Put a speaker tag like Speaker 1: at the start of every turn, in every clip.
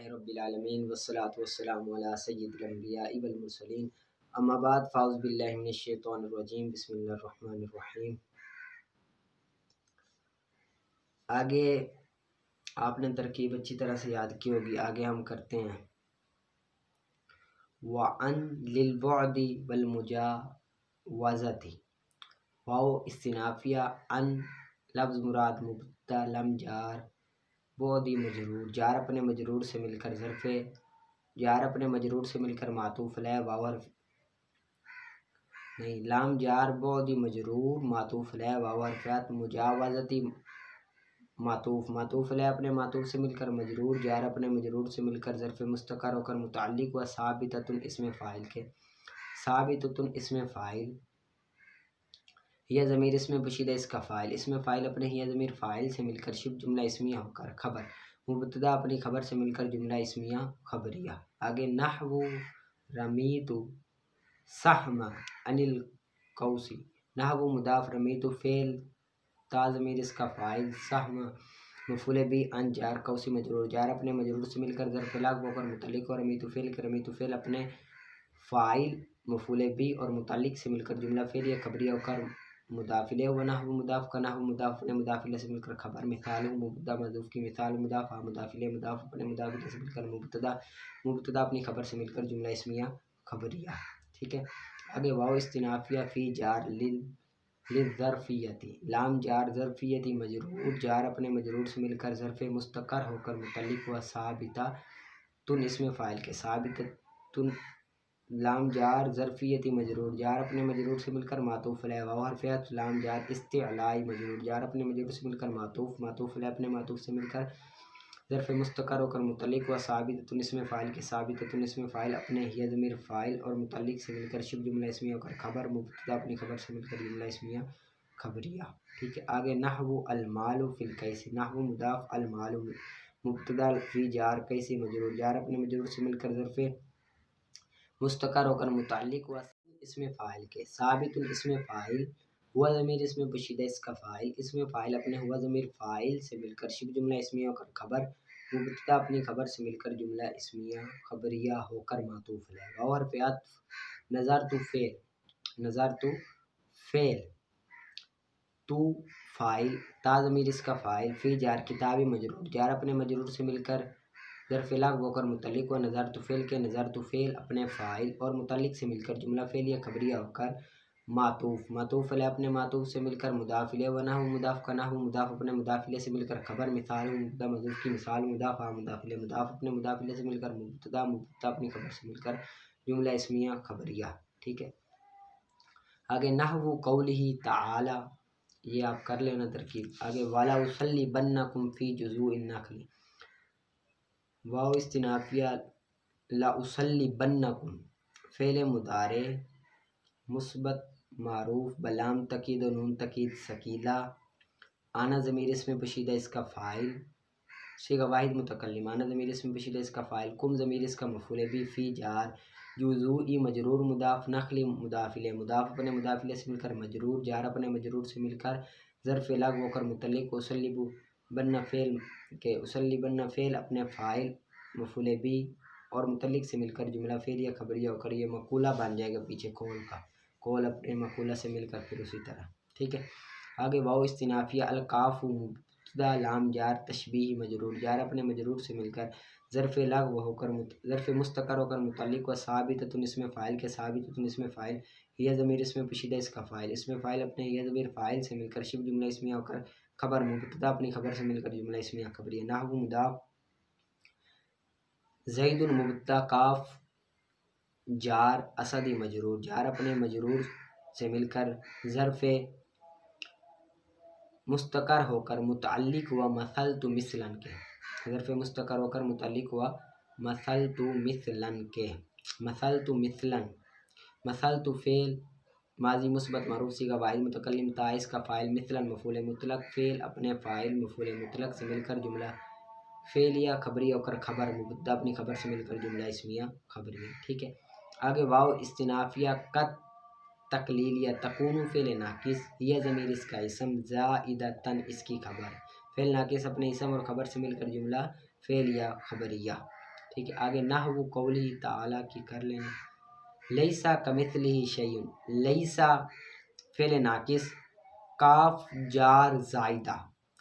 Speaker 1: अल्हम्दुलिल्लाहि रब्बिल आलमीन वस्सलातु वस्सलामु अला सय्यिदिल अंबियाइ वल मुरसलीन अम्मा बाद फ़ाऊज़ु बिल्लाहि मिनश शैतानिर रजीम बिस्मिल्लाहिर रहमानिर रहीम। आगे आपने तरकीब अच्छी तरह से याद की होगी। आगे हम करते हैं व अन लिल बुअदी वल मुजावज़ती। वाओ इस्तिनाफिया अन लफ्ज़ मुराद मुब्तदा लम जार बुअदी मजरूर जार अपने मजरूर से मिलकर ज़र्फ़े जार अपने मजरूर से मिलकर मातूफ़ अलैह वाव हर्फ नहीं लाम जार बुअदी मजरूर मातूफ़ अलैह वाव हर्फ़ात मुजावज़ती मातूफ़ अलैह अपने मातूफ़ से मिलकर मजरूर जार अपने मजरूर से मिलकर ज़र्फ़ मुस्तकर होकर मुतअल्लिक़ व साबिततुन इसमें फ़ाइल के साबिततुन इसमें फ़ाइल यह ज़मीर इसमें पोशीदा इसका फ़ाइल इसमें फ़ाइल अपने यह ज़मीर फ़ाइल से मिलकर शिब जुमला इस्मिया होकर खबर मुब्तदा अपनी खबर से मिलकर जुमला इस्मिया खबरिया। आगे नहवु रमीतु सहमा अनिल कौसी नहवु मुदाफ रमीतु फ़ेल ता ज़मीर इसका फ़ाइल सहमा मफ़ूल बी अन जार कौसी मजरूर जार अपने मजरूर से मिलकर ज़र्फ़ लाग होकर मुतल्लिक़ और रमीतु फ़ेल अपने फ़ाइल मफ़ूल बी और मुतल्लिक़ से मिलकर जुमला फ़ेल या खबरिया होकर मुदाफ़िले व नहवु मुदाफ़ का नहवु मुदाफ़ अपने मुदाफ़िले से मिलकर खबर मिसाल मुब्तदा मज़ूफ़ की मिसाल मुदाफ़ मुदाफ़िले मुदाफ़ अपने मुदाफ़िले से मिलकर मुब्तदा अपनी खबर से मिलकर जुमला इस्मिया खबरिया। ठीक है। आगे वाओ इस्तिनाफिया फ़ी जार लिल ज़र्फ़ियती लाम जार ज़र्फ़ियती मजरूर जार अपने मजरूर से मिलकर ज़र्फ़ मुस्तकर होकर मुतल्लिक़ व साबिता तुन इसमें फ़ाइल के साबिततुन लाम जार ज़र्फ़ियती मजरूर जार अपने मजरूर से मिलकर मातूफ़ अलैह वाव हर्फ़ लाम जार इस्तिअलाई मजरूर जार अपने मजरूर से मिलकर मातूफ़ अलैह अपने मातूफ़ से मिलकर ज़र्फ़ मुस्तकर होकर मुतल्लिक़ व साबिततुन इसमें फ़ाइल के साबिततुन इसमें फ़ाइल अपने हिया ज़मीर फ़ाइल और मुतल्लिक़ से मिलकर शिब जुमला इस्मिया होकर खबर मुब्तदा अपनी खबर से मिलकर जुमला इस्मिया खबरिया। ठीक है। आगे नहवु अल मालु फ़िल कैसी नहवु मुदाफ़ अल मालु मुब्तदा फ़ी जार कैसी मजरूर जार अपने मजरूर से मिलकर ज़र्फ़ मुस्तकर होकर मुतल्लिक़ व इसमें फ़ाइल के साबितुन इसमें फ़ाइल हुआ ज़मीर इसमें पोशीदा इसका फ़ाइल इसमें फ़ाइल अपने हुआ ज़मीर फ़ाइल से मिलकर शिब जुमला इस्मिया होकर खबर मुब्तदा अपनी खबर से मिलकर जुमला इस्मिया खबरिया होकर मातूफ़ अलैह और फ़ियात नज़र तु फ़ेल तू फ़ाइल ता ज़मीर इसका फ़ाइल फ़ी जार किताबी मजरूर जार अपने मजरूर से मिलकर ज़र्फ़ लाग होकर मुतल्लिक़ व नज़र तु फ़ेल अपने फ़ाइल और मुतल्लिक़ से मिलकर जुमला फ़ेल या खबरिया होकर मातूफ़ अलैह अपने मातूफ़ से मिलकर मुदाफ़िले व नहवु मुदाफ़ का नहवु मुदाफ़ अपने मुदाफ़िले से मिलकर खबर मिसाल मुब्तदा मज़ूफ़ की मिसाल मुदाफ़ मुदाफ़िले मुदाफ़ अपने मुदाफ़िले से मिलकर मुब्तदा अपनी खबर से मिलकर जुमला इस्मिया खबरिया। ठीक है। आगे नहवु कौलिही तआला ये आप कर लेना तरकीब। आगे वाला उसल्ली बन्नकुम फ़ी जुज़ूइन नख़ली वाओ इस्तिनाफिया ला उसल्ली बन्नकुम फ़ेल मुदारे मुस्बत मारूफ बलाम तकीद नून तकीद सकीला आना ज़मीर इसमें पोशीदा इसका फ़ाइल सीगा वाहिद मुतकल्लिम आना ज़मीर इसमें पोशीदा इसका फ़ाइल कुम ज़मीर इसका मफ़ूल बी फ़ी जार जुज़ूई मजरूर मुदाफ़ नख़ली मुदाफ़िले मुदाफ़ अपने मुदाफ़िले से मिलकर मजरूर जार अपने मजरूर से मिलकर ज़र्फ़ लाग होकर मुतल्लिक़ उसल्लिबु बन्ना फ़ेल के उसल्ली बन्ना फ़ेल अपने फ़ाइल मफ़ूल बी और मुतल्लिक़ से मिलकर जुमला फ़ेल या खबरिया होकर ये मक़ूला बन जाएगा पीछे कौल अपने मक़ूला से मिलकर फिर उसी तरह। ठीक है। आगे वाओ इस्तिनाफिया अल काफ़ु मुब्तदा लाम जार तशबीह मजरूर जार अपने मजरूर से मिलकर ज़र्फ़ लाग होकर ज़र्फ़ मुस्तकर होकर मुतल्लिक़ व साबिततुन इसमें फ़ाइल के साबिततुन इसमें फ़ाइल यह ज़मीर इसमें पोशीदा इसका फ़ाइल इसमें फ़ाइल अपने यह ज़मीर फ़ाइल से मिलकर शिब जुमला इस्मिया होकर खबर मुब्तदा अपनी खबर से मिलकर जुमला इस्मिया खबरिया। नहवु मुदाफ़ ज़ैदुन मुब्तदा काफ जार असदी मजरूर जार अपने मजरूर से मिलकर ज़र्फ़ मुस्तकर होकर मुतअल्लिक़ व मसलतु मिसलन के ज़र्फ़ मुस्तकर होकर मुतअल्लिक़ व मसलतु मिसलन मसलतु फ़ेल माजी मुस्बत मरूफ़ सीगा वाहिद मुतकल्लिम ता इसका फ़ाइल मिसलन मफ़ूल मुतलक़ फ़ेल अपने फ़ाइल मफ़ूल मुतलक़ से मिलकर जुमला फ़ेल या खबरिया होकर खबर मुब्तदा अपनी खबर से मिलकर जुमला इस्मिया खबरिया। ठीक है। आगे वाओ इस्तिनाफिया कत तकलील या तकूनु फ़ेल नाकिस यह ज़मीर इसका इसम ज़ाइदतन इसकी खबर फ़ेल नाकिस अपने इसम और खबर से मिलकर जुमला फ़ेल या खबरिया। ठीक है। आगे नहवु कौली ताला की कर लेना। लैसा कमिथलिही शैउन, लैसा फेल नाकिस, काफ जार जायदा,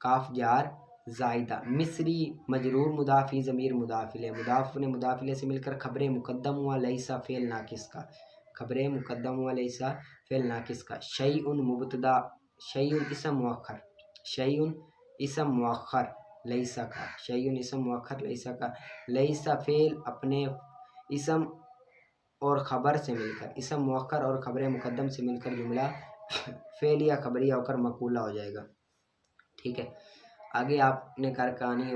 Speaker 1: काफ जार जायदा, मिस्री मजरूर मुदाफी ज़मीर मुदाफिले, मुदाफ ने मुदाफिले से मिलकर खबरें मुकद्दम हुआ लैसा फेल नाकिस का, खबरें मुकद्दम हुआ लैसा फेल नाकिस का। शैउन मुबतदा, शैउन इसम मुअख्खर, शैउन इसम मुअख्खर लैसा का, शैउन इसम मुअख्खर लैसा का। लैसा फेल अपने इसम और ख़बर से मिलकर, इसम मुअख्खर और ख़बर मुकद्दम से मिलकर जुमला फेल या खबरिया होकर मकूला हो जाएगा। ठीक है। आगे आपने कर कहानी है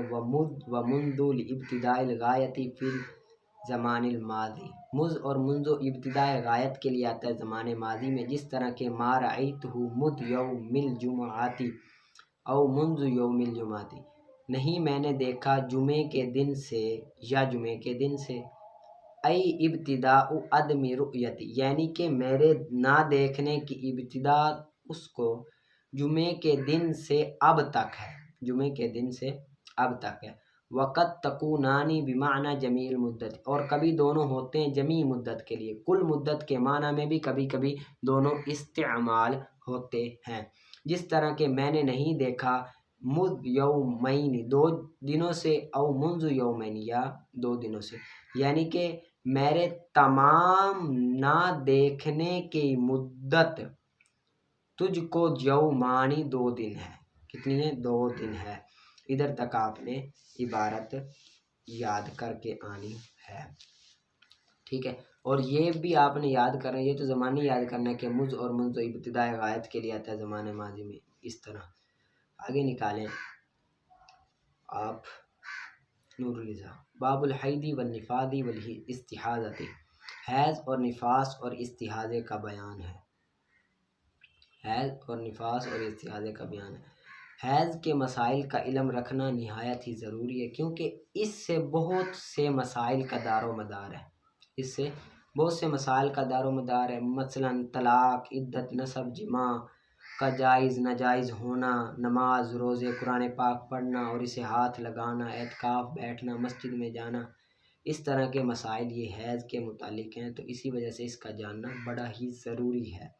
Speaker 1: वमुंदुल इब्तिदाइल गायती फिल ज़मानिल माजी, मुज़ और मुंज़ो इब्तिदाए गायत के लिए आता है ज़माने माजी में, जिस तरह के मा रअयतहु मुद यौमिल जुमआती औ मुंज़ यौमिल जुमआती, नहीं मैंने देखा जुमे के दिन से या जुमे के दिन से। ऐ इब्तिदाउ अदमी रुयती, यानी कि मेरे ना देखने की इब्तिदा उसको जुमे के दिन से अब तक है, जुमे के दिन से अब तक है। वक़त तकूनानी बिमाना जमील मुद्दत, और कभी दोनों होते हैं जमी मुद्दत के लिए, कुल मुद्दत के माना में भी कभी कभी दोनों इस्तेमाल होते हैं। जिस तरह के मैंने नहीं देखा मुद यौमैनी दो दिनों से, औ मुंज़ यौमैनी या दो दिनों से, यानी कि मेरे तमाम ना देखने की मुद्दत तुझको यौमानी दो दिन है। कितनी है? दो दिन है। इधर तक आपने इबारत याद करके आनी है। ठीक है। और ये भी आपने याद करना है, ये तो ज़मानी याद करना है कि मुझ और मुंज़ इब्तिदाए गायत के लिए आता है ज़माने माजी में। इस तरह आगे निकालें आप नूरुल बाबुल हैदी व निफादी वल इस्तिहाज़ती, हैज़ और निफास और इस्तिहाज़े का बयान है। हैज़ और निफास और इस्तिहाज़े का बयान है। हैज़ के मसाइल का इल्म रखना निहायत ही ज़रूरी है, क्योंकि इससे बहुत से मसाइल का दारो मदार है, इससे बहुत से मसाइल का दारो मदार है। मसलन तलाक, इद्दत, नसब, जिमा का जायज़ नाजायज़ होना, नमाज, रोज़े, कुरान पाक पढ़ना और इसे हाथ लगाना, एतकाफ़, बैठना, मस्जिद में जाना, इस तरह के मसाइल ये हैज़ के मुतालिक हैं, तो इसी वजह से इसका जानना बड़ा ही ज़रूरी है।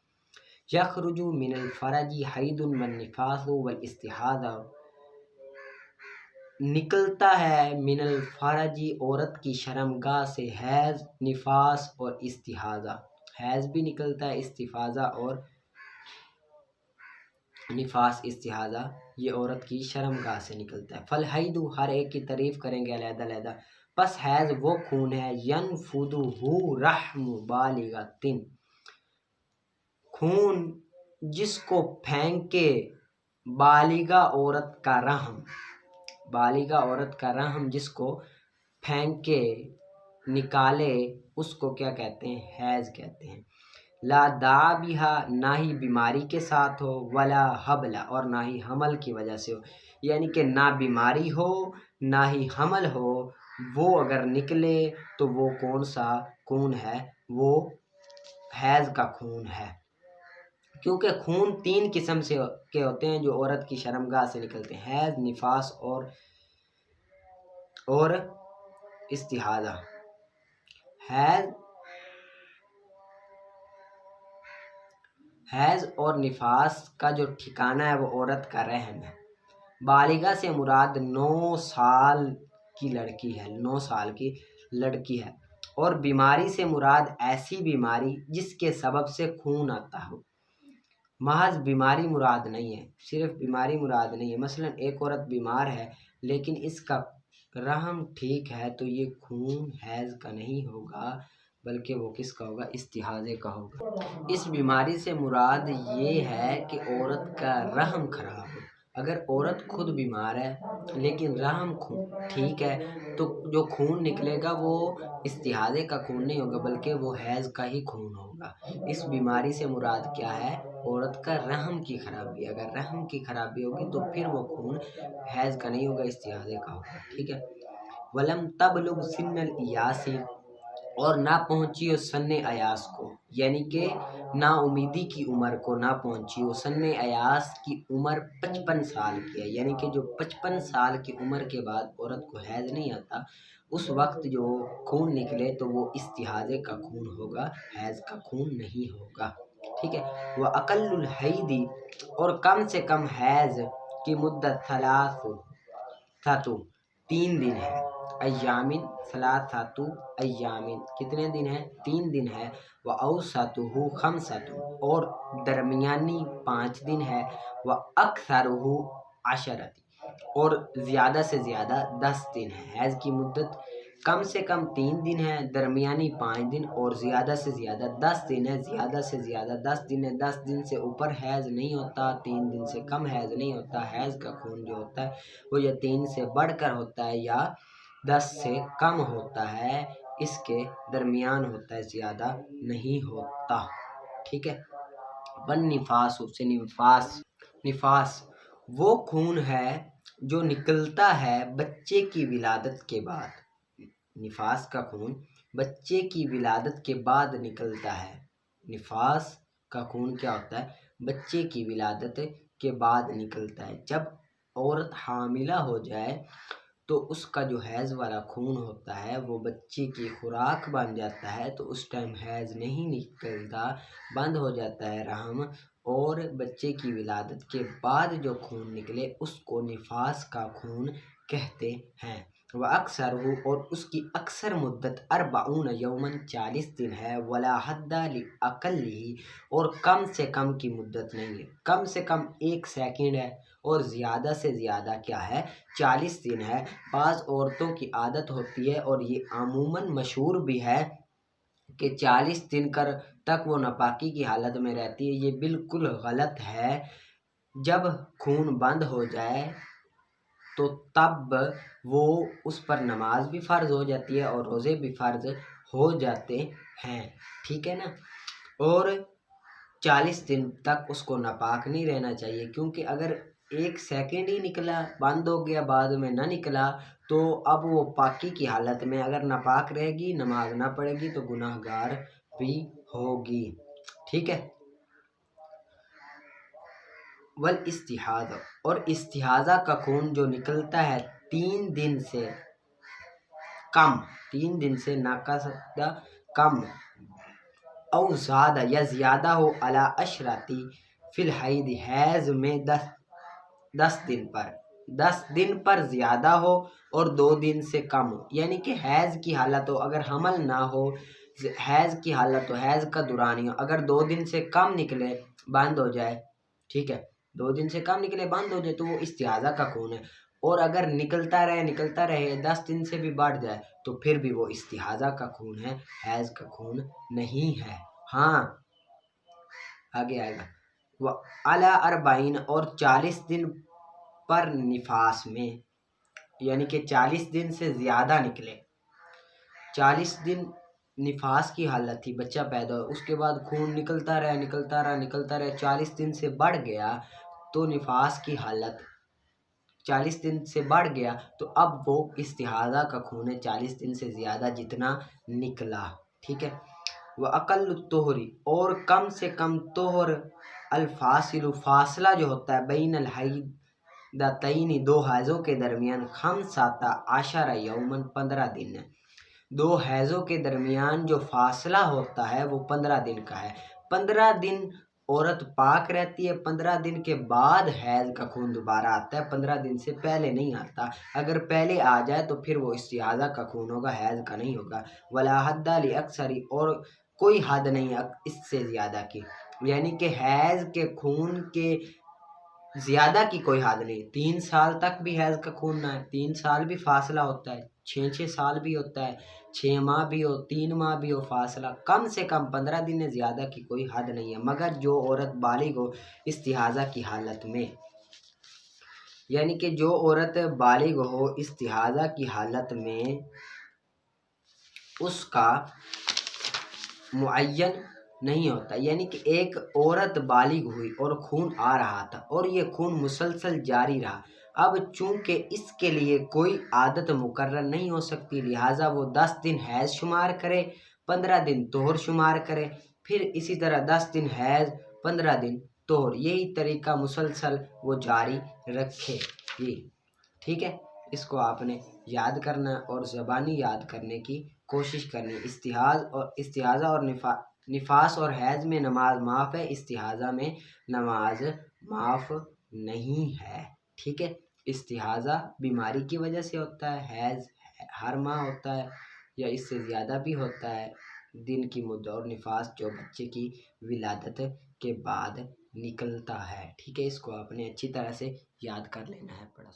Speaker 1: यखरुजु मिनल फ़रजी हैदुन व निफासु वल इस्तिहाज़ा, निकलता है मिनल फ़रजी औरत की शर्मगाह से हैज़, निफास और इस्तिहाज़ा, हैज़ भी निकलता है, इस्तिफाज़ा और निफास इस्तिहाज़ा ये औरत की शर्मगाह से निकलता है। फल हैदु, हर एक की तारीफ़ करेंगे अलहदा अलहदा। बस हैज़ वो खून है यनफुदुहु रहमु बालिगतिन, खून जिसको फेंके बालिगा औरत का रहम, बालिगा औरत का रहम जिसको फेंके निकाले उसको क्या कहते हैं? हैज़ कहते हैं। ला दाबिहा, ना ही बीमारी के साथ हो, वला हबला, और ना ही हमल की वजह से हो, यानी कि ना बीमारी हो ना ही हमल हो, वो अगर निकले तो वो कौन सा खून है? वो हैज़ का खून है। क्योंकि खून तीन किस्म से के होते हैं जो औरत की शर्मगाह से निकलते हैं, हैज़, निफास और इस्तिहाज़ा। हैज़ और निफास का जो ठिकाना है वो औरत का रहम है। बालिगा से मुराद 9 साल की लड़की है, 9 साल की लड़की है। और बीमारी से मुराद ऐसी बीमारी जिसके सबब से खून आता हो। महज बीमारी मुराद नहीं है, सिर्फ बीमारी मुराद नहीं है। मसलन एक औरत बीमार है लेकिन इसका रहम ठीक है, तो ये खून हैज़ का नहीं होगा, बल्कि वो किसका होगा? इस्तिहाज़े का होगा। इस बीमारी से मुराद ये है कि औरत का रहम खराब हो। अगर औरत खुद बीमार है लेकिन रहम ठीक है, तो जो खून निकलेगा वो इस्तिहाज़े का खून नहीं होगा, बल्कि वो हैज़ का ही खून होगा। इस बीमारी से मुराद क्या है? औरत का रहम की खराबी। अगर रहम की खराबी होगी तो फिर वो खून हैज़ का नहीं होगा, इस्तिहाज़े का होगा। ठीक है। वलम तबलुग सिन्नल इयासी, और ना पहुंची हो सन्ने अयास को, यानी कि नाउमीदी की उम्र को ना पहुंची हो। सन्ने अयास की उम्र 55 साल की है, यानी कि जो 55 साल की उम्र के बाद औरत को हैज़ नहीं आता, उस वक्त जो खून निकले तो वो इस्तिहाज़े का खून होगा, हैज़ का खून नहीं होगा। ठीक है। वह अक़ल्लुल हैदी, और कम से कम हैज़ की मुद्दत सलासतु 3 दिन है। अय्यामिन सलासतु अय्यामिन, कितने दिन है? 3 दिन है। व औसतुहु खमसतु, और दरमियानी 5 दिन है। व अक्सरुहु अशरति, और ज़्यादा से ज़्यादा 10 दिन है। हैज़ की मुद्दत कम से कम 3 दिन है, दरमियानी 5 दिन, और ज़्यादा से ज़्यादा 10 दिन है। ज़्यादा से ज़्यादा 10 दिन है, 10 दिन से ऊपर हैज़ नहीं होता, 3 दिन से कम हैज़ नहीं होता। हैज़ का खून जो होता है वो या 3 से बढ़कर होता है या 10 से कम होता है, इसके दरमियान होता है, ज़्यादा नहीं होता। ठीक है। वन निफास से निफास, निफास वो खून है जो निकलता है बच्चे की विलादत के बाद। निफास का खून बच्चे की विलादत के बाद निकलता है। निफास का खून क्या होता है? बच्चे की विलादत के बाद निकलता है। जब औरत हामिला हो जाए तो उसका जो हैज़ वाला खून होता है वो बच्चे की खुराक बन जाता है, तो उस टाइम हैज़ नहीं निकलता, बंद हो जाता है रहम, और बच्चे की विलादत के बाद जो खून निकले उसको निफास का खून कहते हैं। वह अक्सर हो, और उसकी अक्सर मुद्दत 40 यौमन 40 दिन है। वला हद्दा लिअक़ल्लिही, और कम से कम की मुद्दत नहीं है। कम से कम 1 सेकंड है, और ज़्यादा से ज़्यादा क्या है? 40 दिन है। बाज़ औरतों की आदत होती है, और ये अमूमन मशहूर भी है, कि 40 दिन तक वो नापाकी की हालत में रहती है। ये बिल्कुल गलत है। जब खून बंद हो जाए तो तब वो उस पर नमाज भी फ़र्ज हो जाती है और रोज़े भी फ़र्ज हो जाते हैं। ठीक है ना। और 40 दिन तक उसको नापाक नहीं रहना चाहिए, क्योंकि अगर 1 सेकंड ही निकला, बंद हो गया, बाद में ना निकला, तो अब वो पाकी की हालत में अगर नापाक रहेगी, नमाज ना पढ़ेगी, तो गुनाहगार भी होगी। ठीक है। वल इस्तिहाज़ा, और इस्तिहाज़ा का खून जो निकलता है 3 दिन से कम, 3 दिन से नाक़सा कम, और ज़्यादा या ज़्यादा हो, अला अशराती फिल हैद, हैज़ में 10 दिन पर, 10 दिन पर ज़्यादा हो और 2 दिन से कम हो। यानी कि हैज़ की हालत हो, अगर हमल ना हो, हैज़ की हालत हो, हैज़ का दुरानी हो, अगर 2 दिन से कम निकले, बंद हो जाए, ठीक है, 2 दिन से कम निकले, बंद हो जाए, तो वो इस्तिहाज़ा का खून है। और अगर निकलता रहे 10 दिन से भी बढ़ जाए, तो फिर भी वो इस्तिहाज़ा का खून है, हैज़ का खून नहीं है। हाँ, आगे आएगा। वह अला अरबाइन, और 40 दिन पर निफास में, यानी कि 40 दिन से ज़्यादा निकले, 40 दिन निफास की हालत थी, बच्चा पैदा हो, उसके बाद खून निकलता रहा, 40 दिन से बढ़ गया, तो निफास की हालत 40 दिन से बढ़ गया, तो अब वो इस्तिहाज़ा का खून है, 40 दिन से ज़्यादा जितना निकला। ठीक है। वह अक़ल्लु तोहरी, और कम से कम तोहर, अल्फासिलु, फासला जो होता है, बैनल हैदतैनी, 2 हैज़ों के दरमियान, खमसाता आशरा यौमन, 15 दिन है। 2 हैज़ों के दरमियान जो फासला होता है वो 15 दिन का है। 15 दिन औरत पाक रहती है, 15 दिन के बाद हैज़ का खून दोबारा आता है, 15 दिन से पहले नहीं आता। अगर पहले आ जाए तो फिर वो इस्तिहाज़ा का खून होगा, हैज़ का नहीं होगा। वला हद्दा लि अक्सरी, और कोई हद नहीं है इससे ज़्यादा की, यानी कि हैज़ के खून के ज़्यादा की कोई हद नहीं। 3 साल तक भी हैज़ का खून ना है, 3 साल भी फासला होता है, 6-6 साल भी होता है, 6 माह भी हो, 3 माह भी हो फासला, कम से कम 15 दिन है, ज़्यादा की कोई हद नहीं है। मगर जो औरत बालिग हो इस्तिहाज़ा की हालत में, यानी कि जो औरत बालिग हो इस्तिहाज़ा की हालत में, उसका मुअय्यन नहीं होता। यानी कि एक औरत बालिग हुई और खून आ रहा था, और ये खून मुसलसल जारी रहा, अब चूंकि इसके लिए कोई आदत मुकर्रर नहीं हो सकती, लिहाजा वो 10 दिन हैज़ शुमार करे, 15 दिन तोहर शुमार करे, फिर इसी तरह 10 दिन हैज़, 15 दिन तोहर, यही तरीका मुसलसल वो जारी रखेगी। ठीक है, इसको आपने याद करना और ज़बानी याद करने की कोशिश करनी। इस्तिहाज़ा और निफास और हैज़ में नमाज माफ़ है, इस्तिहाज़ा में नमाज माफ़ नहीं है। ठीक है, इस्तिहाज़ा बीमारी की वजह से होता है, हैज़ हर माह होता है या इससे ज़्यादा भी होता है दिन की मुद्दत, और निफास जो बच्चे की विलादत के बाद निकलता है। ठीक है, इसको आपने अच्छी तरह से याद कर लेना है। पढ़ा